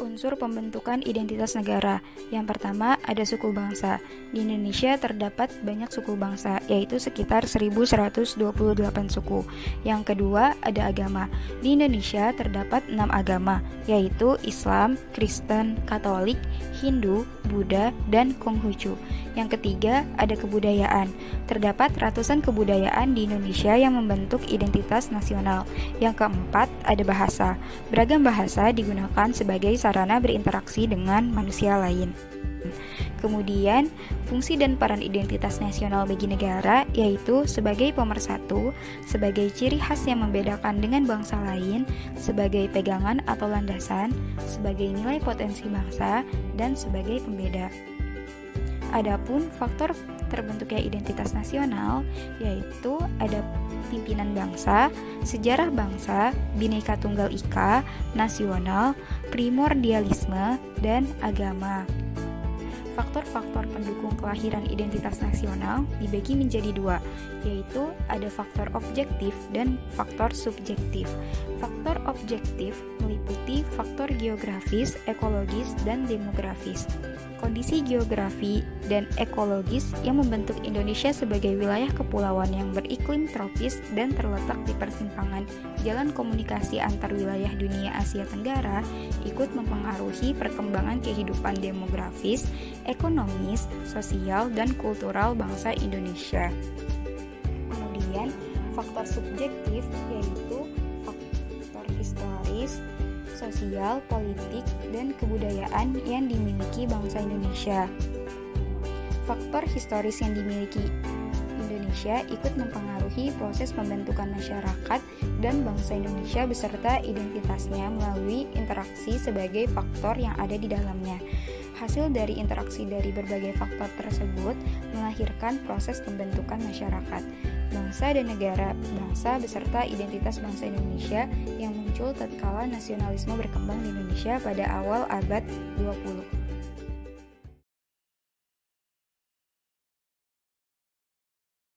unsur pembentukan identitas negara. Yang pertama, ada suku bangsa. Di Indonesia terdapat banyak suku bangsa, yaitu sekitar 1128 suku. Yang kedua, ada agama. Di Indonesia terdapat 6 agama, yaitu Islam, Kristen, Katolik, Hindu, Buddha, dan Konghucu. Yang ketiga, ada kebudayaan. Terdapat ratusan kebudayaan di Indonesia yang membentuk identitas nasional. Yang keempat, ada bahasa. Beragam bahasa digunakan sebagai sarana berinteraksi dengan manusia lain. Kemudian, fungsi dan peran identitas nasional bagi negara yaitu sebagai pemersatu, sebagai ciri khas yang membedakan dengan bangsa lain, sebagai pegangan atau landasan, sebagai nilai potensi bangsa, dan sebagai pembeda. Adapun faktor terbentuknya identitas nasional yaitu ada pimpinan bangsa, sejarah bangsa, Bhinneka Tunggal Ika, nasional, primordialisme, dan agama. Faktor-faktor pendukung kelahiran identitas nasional dibagi menjadi dua, yaitu ada faktor objektif dan faktor subjektif. Faktor objektif meliputi faktor geografis, ekologis, dan demografis. Kondisi geografi dan ekologis yang membentuk Indonesia sebagai wilayah kepulauan yang beriklim tropis dan terletak di persimpangan jalan komunikasi antar wilayah dunia Asia Tenggara ikut mempengaruhi perkembangan kehidupan demografis, ekonomis, sosial, dan kultural bangsa Indonesia. Kemudian, faktor subjektif yaitu faktor historis, sosial, politik, dan kebudayaan yang dimiliki bangsa Indonesia. Faktor historis yang dimiliki Indonesia ikut mempengaruhi proses pembentukan masyarakat dan bangsa Indonesia beserta identitasnya melalui interaksi sebagai faktor yang ada di dalamnya. Hasil dari interaksi dari berbagai faktor tersebut melahirkan proses pembentukan masyarakat, bangsa dan negara bangsa beserta identitas bangsa Indonesia yang muncul tatkala nasionalisme berkembang di Indonesia pada awal abad 20.